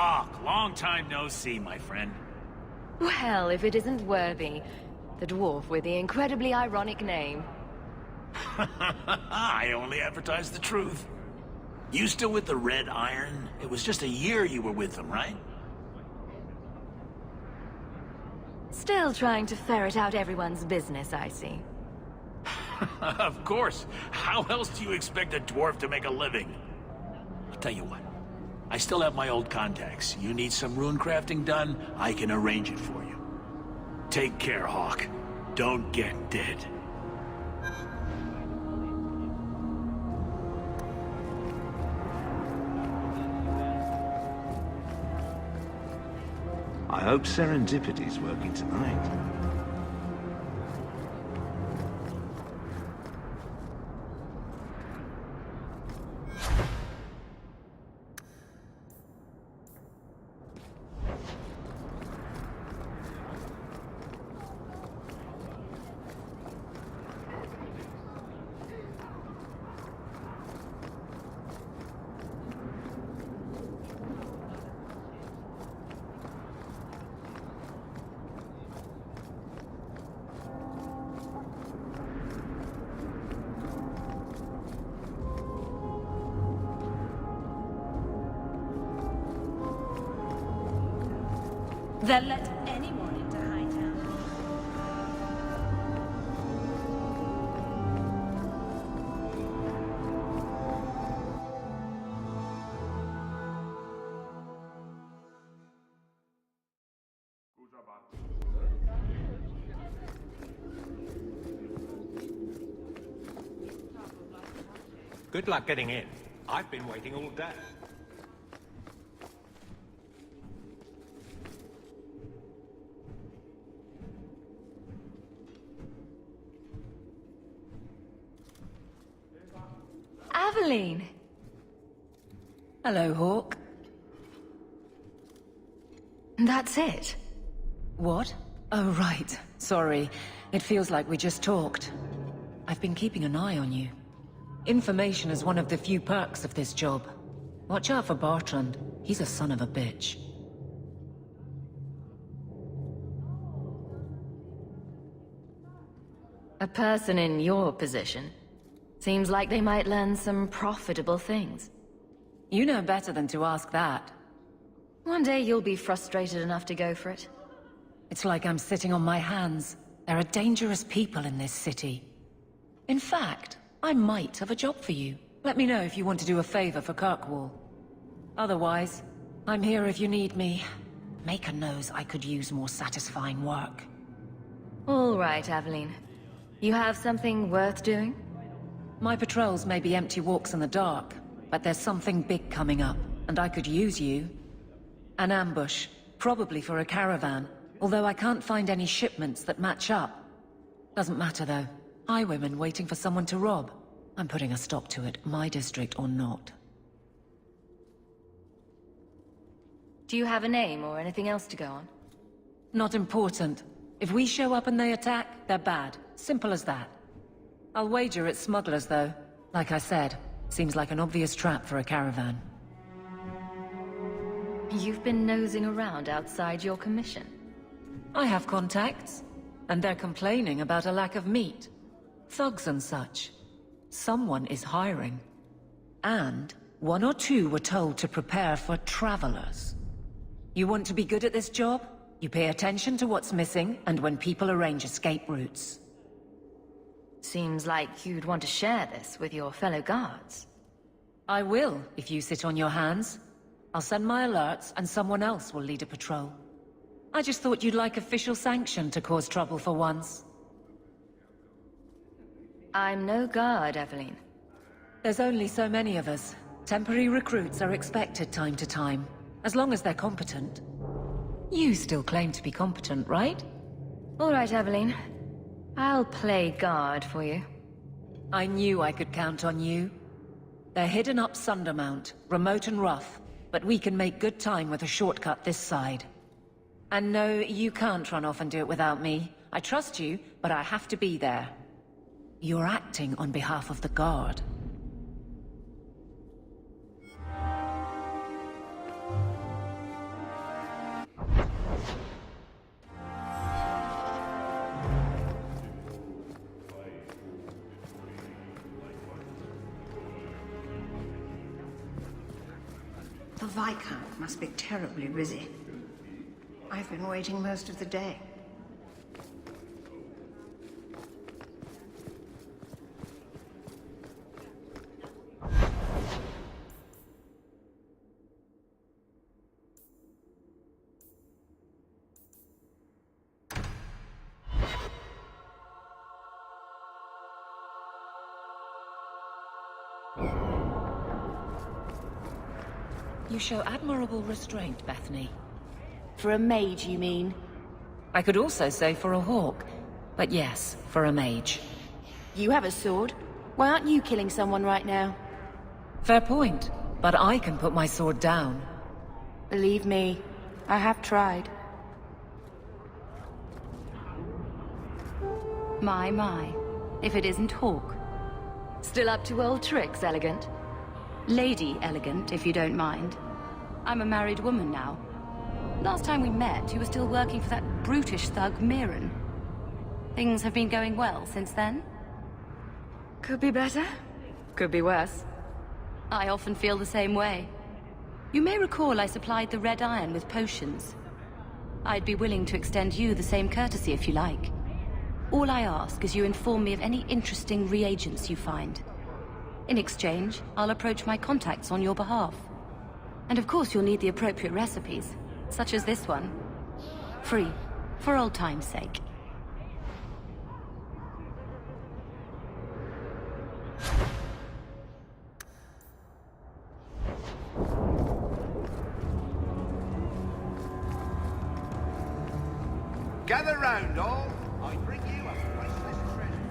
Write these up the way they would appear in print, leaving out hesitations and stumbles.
Hawk, long time no see, my friend. Well, if it isn't Worthy, the dwarf with the incredibly ironic name. I only advertise the truth. You still with the Red Iron? It was just a year you were with them, right? Still trying to ferret out everyone's business, I see. Of course. How else do you expect a dwarf to make a living? I'll tell you what. I still have my old contacts. You need some rune crafting done, I can arrange it for you. Take care, Hawk. Don't get dead. I hope Serendipity's working tonight. They'll let anyone into Hightown. Good luck getting in. I've been waiting all day. Aveline! Hello, Hawk. That's it? What? Oh, right. Sorry. It feels like we just talked. I've been keeping an eye on you. Information is one of the few perks of this job. Watch out for Bartrand. He's a son of a bitch. A person in your position. Seems like they might learn some profitable things. You know better than to ask that. One day you'll be frustrated enough to go for it. It's like I'm sitting on my hands. There are dangerous people in this city. In fact, I might have a job for you. Let me know if you want to do a favor for Kirkwall. Otherwise, I'm here if you need me. Maker knows I could use more satisfying work. All right, Aveline. You have something worth doing? My patrols may be empty walks in the dark, but there's something big coming up, and I could use you. An ambush, probably for a caravan, although I can't find any shipments that match up. Doesn't matter though. Highwaymen waiting for someone to rob. I'm putting a stop to it, my district or not. Do you have a name or anything else to go on? Not important. If we show up and they attack, they're bad. Simple as that. I'll wager it's smugglers, though. Like I said, seems like an obvious trap for a caravan. You've been nosing around outside your commission. I have contacts, and they're complaining about a lack of meat. Thugs and such. Someone is hiring. And one or two were told to prepare for travelers. You want to be good at this job? You pay attention to what's missing, and when people arrange escape routes. Seems like you'd want to share this with your fellow guards. I will, if you sit on your hands. I'll send my alerts, and someone else will lead a patrol. I just thought you'd like official sanction to cause trouble for once. I'm no guard, Aveline. There's only so many of us. Temporary recruits are expected time to time, as long as they're competent. You still claim to be competent, right? All right, Aveline. I'll play guard for you. I knew I could count on you. They're hidden up Sundermount, remote and rough, but we can make good time with a shortcut this side. And no, you can't run off and do it without me. I trust you, but I have to be there. You're acting on behalf of the Guard. Viscount must be terribly busy. I've been waiting most of the day. You show admirable restraint, Bethany. For a mage, you mean? I could also say for a hawk, but yes, for a mage. You have a sword. Why aren't you killing someone right now? Fair point, but I can put my sword down. Believe me, I have tried. My. If it isn't Hawk. Still up to old tricks, Elegant? Lady Elegant, if you don't mind. I'm a married woman now. Last time we met, you were still working for that brutish thug, Mirren. Things have been going well since then? Could be better. Could be worse. I often feel the same way. You may recall I supplied the Red Iron with potions. I'd be willing to extend you the same courtesy if you like. All I ask is you inform me of any interesting reagents you find. In exchange, I'll approach my contacts on your behalf. And of course you'll need the appropriate recipes, such as this one. Free, for old time's sake. Gather round, all. I bring you a priceless treasure.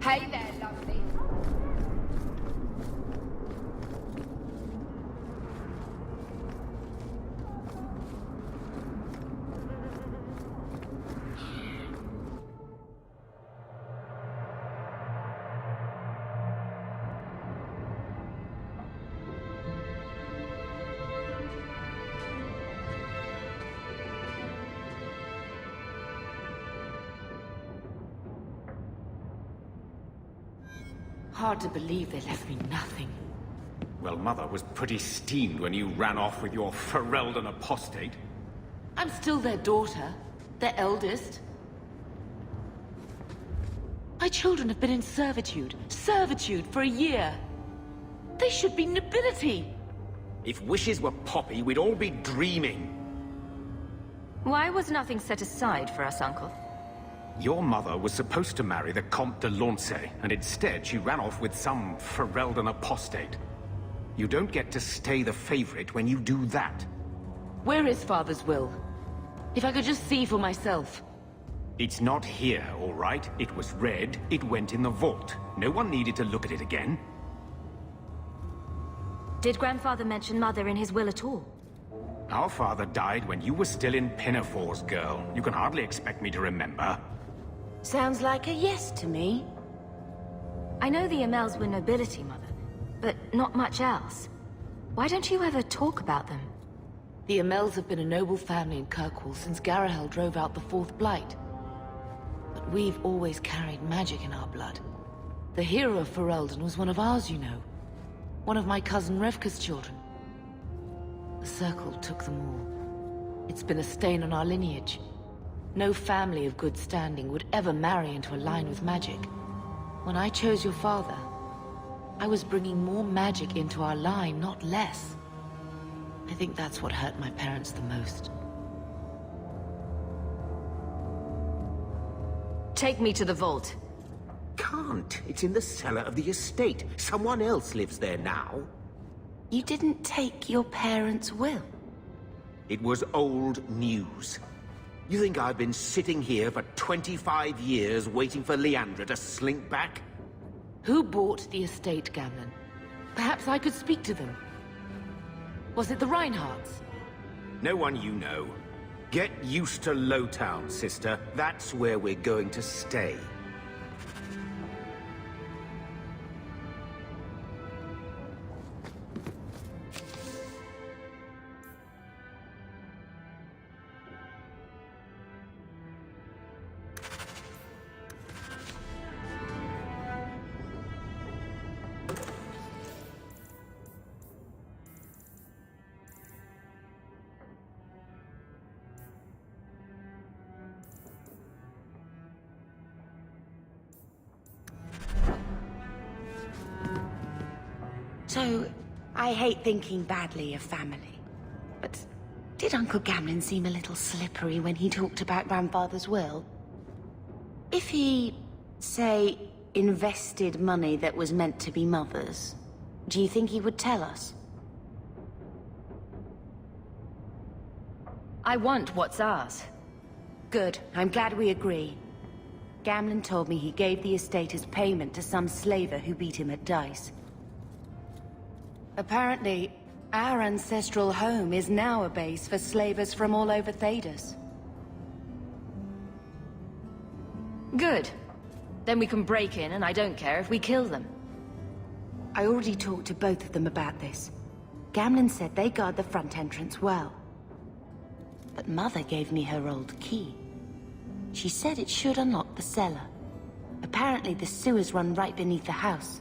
Hey there, lovely. Hard to believe they left me nothing. Well, Mother was pretty steamed when you ran off with your Ferelden apostate. I'm still their daughter, their eldest. My children have been in servitude for a year. They should be nobility. If wishes were poppy, we'd all be dreaming. Why was nothing set aside for us, Uncle? Your mother was supposed to marry the Comte de Launcey, and instead she ran off with some Ferelden apostate. You don't get to stay the favorite when you do that. Where is Father's will? If I could just see for myself. It's not here, all right? It was read, it went in the vault. No one needed to look at it again. Did Grandfather mention Mother in his will at all? Our father died when you were still in Pinafores, girl. You can hardly expect me to remember. Sounds like a yes to me. I know the Amels were nobility, Mother, but not much else. Why don't you ever talk about them? The Amels have been a noble family in Kirkwall since Garahel drove out the Fourth Blight. But we've always carried magic in our blood. The hero of Ferelden was one of ours, you know. One of my cousin Revka's children. The Circle took them all. It's been a stain on our lineage. No family of good standing would ever marry into a line with magic. When I chose your father, I was bringing more magic into our line, not less. I think that's what hurt my parents the most. Take me to the vault. Can't. It's in the cellar of the estate. Someone else lives there now. You didn't take your parents' will? It was old news. You think I've been sitting here for 25 years waiting for Leandra to slink back? Who bought the estate, Gamlen? Perhaps I could speak to them. Was it the Reinhardts? No one you know. Get used to Lowtown, sister. That's where we're going to stay. So, I hate thinking badly of family, but did Uncle Gamlin seem a little slippery when he talked about Grandfather's will? If he, say, invested money that was meant to be Mother's, do you think he would tell us? I want what's ours. Good. I'm glad we agree. Gamlin told me he gave the estate as payment to some slaver who beat him at dice. Apparently, our ancestral home is now a base for slavers from all over Thedas. Good. Then we can break in, and I don't care if we kill them. I already talked to both of them about this. Gamlin said they guard the front entrance well. But Mother gave me her old key. She said it should unlock the cellar. Apparently the sewers run right beneath the house.